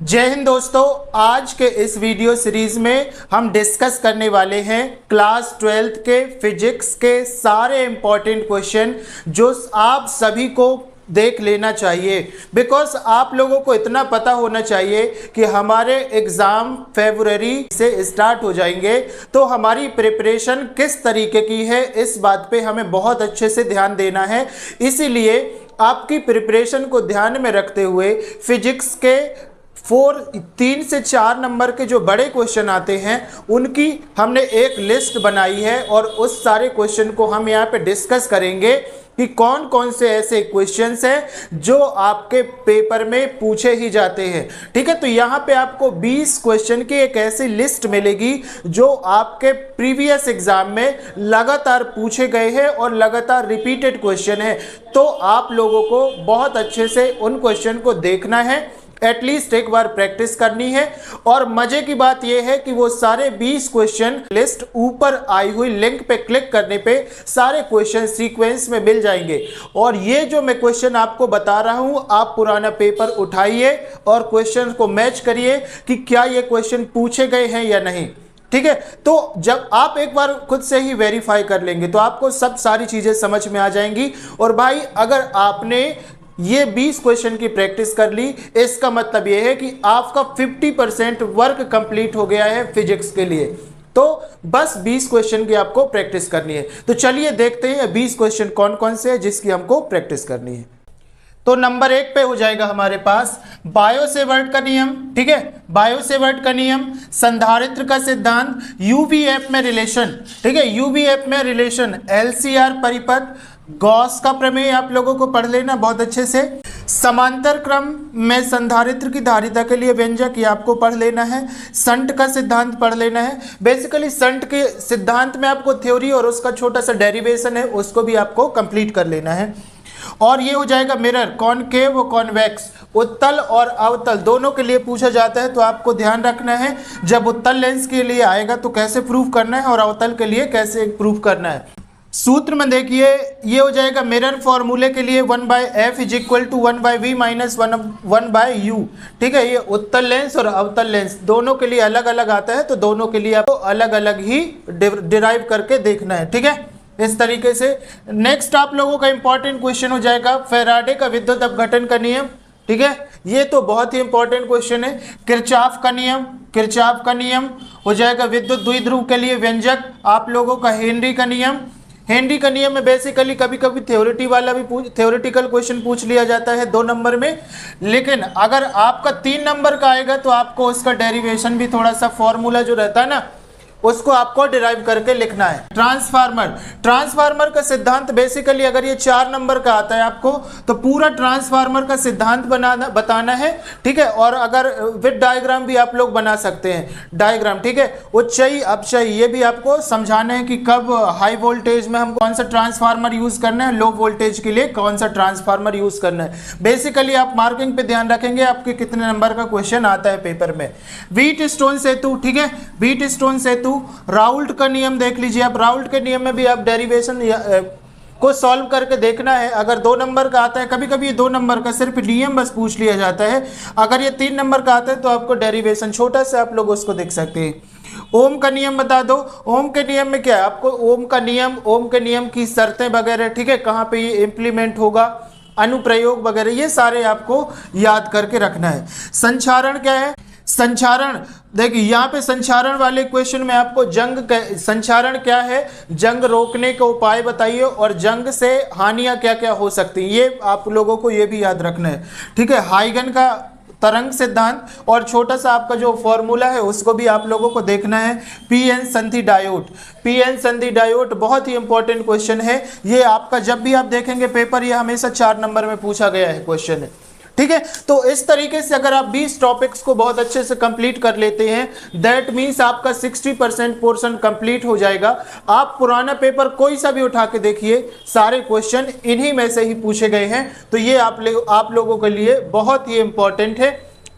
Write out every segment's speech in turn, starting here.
जय हिंद दोस्तों। आज के इस वीडियो सीरीज में हम डिस्कस करने वाले हैं क्लास 12th के फिजिक्स के सारे इंपॉर्टेंट क्वेश्चन जो आप सभी को देख लेना चाहिए। बिकॉज आप लोगों को इतना पता होना चाहिए कि हमारे एग्ज़ाम फरवरी से स्टार्ट हो जाएंगे, तो हमारी प्रिपरेशन किस तरीके की है इस बात पे हमें बहुत अच्छे से ध्यान देना है। इसीलिए आपकी प्रिपरेशन को ध्यान में रखते हुए फिजिक्स के 3 से 4 नंबर के जो बड़े क्वेश्चन आते हैं उनकी हमने एक लिस्ट बनाई है और उस सारे क्वेश्चन को हम यहाँ पे डिस्कस करेंगे कि कौन कौन से ऐसे क्वेश्चंस हैं जो आपके पेपर में पूछे ही जाते हैं। ठीक है, तो यहाँ पे आपको 20 क्वेश्चन की एक ऐसी लिस्ट मिलेगी जो आपके प्रीवियस एग्जाम में लगातार पूछे गए हैं और लगातार रिपीटेड क्वेश्चन है। तो आप लोगों को बहुत अच्छे से उन क्वेश्चन को देखना है, एटलीस्ट एक बार प्रैक्टिस करनी है। और मजे की बात यह है कि वो सारे 20 क्वेश्चन लिस्ट ऊपर आई हुई लिंक पे क्लिक करने पे सारे क्वेश्चन सीक्वेंस में मिल जाएंगे। और ये जो मैं क्वेश्चन आपको बता रहा हूं, आप पुराना पेपर उठाइए और क्वेश्चन को मैच करिए कि क्या ये क्वेश्चन पूछे गए हैं या नहीं। ठीक है, तो जब आप एक बार खुद से ही वेरीफाई कर लेंगे तो आपको सब सारी चीजें समझ में आ जाएंगी। और भाई, अगर आपने ये 20 क्वेश्चन की प्रैक्टिस कर ली, इसका मतलब ये है कि आपका 50% वर्क कंप्लीट हो गया है फिजिक्स के लिए। तो बस 20 क्वेश्चन की आपको प्रैक्टिस करनी है। तो चलिए देखते हैं 20 क्वेश्चन कौन कौन से हैं जिसकी हमको प्रैक्टिस करनी है। तो नंबर 1 पे हो जाएगा हमारे पास बायो सेवर्ट का नियम। ठीक है, बायो सेवर्ट का नियम, संधारित्र का सिद्धांत, यूवीएफ में रिलेशन। ठीक है, यूवीएफ में रिलेशन, एलसीआर परिपथ, गॉस का प्रमेय आप लोगों को पढ़ लेना बहुत अच्छे से। समांतर क्रम में संधारित्र की धारिता के लिए व्यंजक, ये आपको पढ़ लेना है। संट का सिद्धांत पढ़ लेना है। बेसिकली संट के सिद्धांत में आपको थ्योरी और उसका छोटा सा डेरिवेशन है, उसको भी आपको कंप्लीट कर लेना है। और ये हो जाएगा मिरर, कॉनकेव व कॉन्वेक्स, उत्तल और अवतल दोनों के लिए पूछा जाता है। तो आपको ध्यान रखना है जब उत्तल लेंस के लिए आएगा तो कैसे प्रूव करना है और अवतल के लिए कैसे प्रूव करना है। सूत्र में देखिए, ये हो जाएगा मिरर फॉर्मूले के लिए 1/f = 1/v - 1/u। ठीक है, ये उत्तल लेंस और अवतल लेंस दोनों के लिए अलग अलग आता है, तो दोनों के लिए आपको अलग अलग ही डिराइव करके देखना है। ठीक है, इस तरीके से। नेक्स्ट आप लोगों का इंपॉर्टेंट क्वेश्चन हो जाएगा फैराडे का विद्युत अपघटन का नियम। ठीक है, ये तो बहुत ही इंपॉर्टेंट क्वेश्चन है। किरचॉफ का नियम, किरचॉफ का नियम हो जाएगा विद्युत द्विध्रुव के लिए व्यंजक। आप लोगों का हेनरी का नियम, हेनरी का नियम में बेसिकली कभी कभी थ्योरेटिकल क्वेश्चन पूछ लिया जाता है 2 नंबर में, लेकिन अगर आपका 3 नंबर का आएगा तो आपको उसका डेरिवेशन भी थोड़ा सा फॉर्मूला जो रहता है ना, उसको आपको डिराइव करके लिखना है। ट्रांसफार्मर, ट्रांसफार्मर का सिद्धांत बेसिकली अगर ये 4 नंबर का आता है आपको तो पूरा ट्रांसफार्मर का सिद्धांत बताना है। ठीक है, और अगर विद डायग्राम भी आप लोग बना सकते हैं, डायग्राम। ठीक है, उच्चई अपचई ये भी आपको समझाना है कि कब हाई वोल्टेज में हम कौन सा ट्रांसफार्मर यूज करना है, लो वोल्टेज के लिए कौन सा ट्रांसफार्मर यूज करना है। बेसिकली आप मार्किंग पे ध्यान रखेंगे आपके कितने नंबर का क्वेश्चन आता है पेपर में। व्हीट स्टोन सेतु, ठीक है, व्हीट स्टोन सेतु, राउल्ट का नियम देख लीजिए आप। राउल्ट के नियम में भी आप डेरिवेशन को सॉल्व करके देखना है। अगर 2 नंबर का आता है, कभी कभी ये 2 नंबर का सिर्फ नियम बस पूछ लिया जाता है। अगर ये 3 नंबर का आता है तो आपको डेरिवेशन छोटा सा आप लोग उसको देख सकते हैं। ओम का नियम बता दो। ओम के नियम में क्या है, आपको ओम का नियम, ओम के नियम की शर्तें वगैरह, ठीक है, कहाँ पे ये इंप्लीमेंट होगा, अनुप्रयोग वगैरह, ये सारे आपको याद करके रखना है। संचारण क्या है, संचारण देखिए यहाँ पे संचारण वाले क्वेश्चन में आपको संचारण क्या है, जंग रोकने का उपाय बताइए और जंग से हानियां क्या क्या हो सकती हैं, ये आप लोगों को ये भी याद रखना है। ठीक है, हाइगन का तरंग सिद्धांत और छोटा सा आपका जो फॉर्मूला है उसको भी आप लोगों को देखना है। पीएन संधि डायोड, पीएन संधि डायोड बहुत ही इंपॉर्टेंट क्वेश्चन है। ये आपका जब भी आप देखेंगे पेपर, ये हमेशा 4 नंबर में पूछा गया है क्वेश्चन है। ठीक है, तो इस तरीके से अगर आप 20 टॉपिक्स को बहुत अच्छे से कंप्लीट कर लेते हैं, दैट मीन्स आपका 60% पोर्शन कंप्लीट हो जाएगा। आप पुराना पेपर कोई सा भी उठा के देखिए, सारे क्वेश्चन इन्हीं में से ही पूछे गए हैं। तो ये आप लोगों के लिए बहुत ही इंपॉर्टेंट है।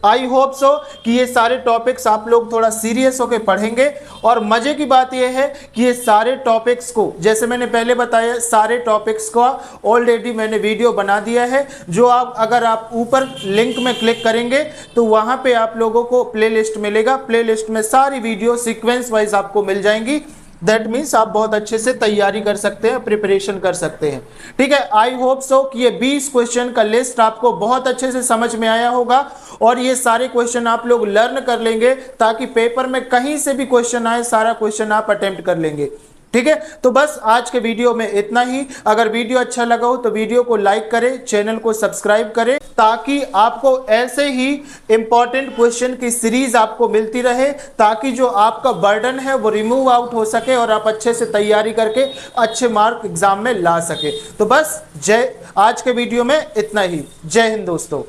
आई होप सो कि ये सारे टॉपिक्स आप लोग थोड़ा सीरियस होकर पढ़ेंगे। और मजे की बात ये है कि ये सारे टॉपिक्स को, जैसे मैंने पहले बताया, सारे टॉपिक्स का ऑलरेडी मैंने वीडियो बना दिया है, जो आप अगर आप ऊपर लिंक में क्लिक करेंगे तो वहां पे आप लोगों को प्लेलिस्ट मिलेगा। प्लेलिस्ट में सारी वीडियो सीक्वेंस वाइज आपको मिल जाएंगी। दैट मीन्स आप बहुत अच्छे से तैयारी कर सकते हैं, प्रिपरेशन कर सकते हैं। ठीक है, आई होप सो कि ये 20 क्वेश्चन का लिस्ट आपको बहुत अच्छे से समझ में आया होगा और ये सारे क्वेश्चन आप लोग लर्न कर लेंगे ताकि पेपर में कहीं से भी क्वेश्चन आए, सारा क्वेश्चन आप अटेम्प्ट कर लेंगे। ठीक है, तो बस आज के वीडियो में इतना ही। अगर वीडियो अच्छा लगा हो तो वीडियो को लाइक करें, चैनल को सब्सक्राइब करें, ताकि आपको ऐसे ही इंपॉर्टेंट क्वेश्चन की सीरीज आपको मिलती रहे, ताकि जो आपका बर्डन है वो रिमूव आउट हो सके और आप अच्छे से तैयारी करके अच्छे मार्क एग्जाम में ला सके। तो बस आज के वीडियो में इतना ही। जय हिंद दोस्तों।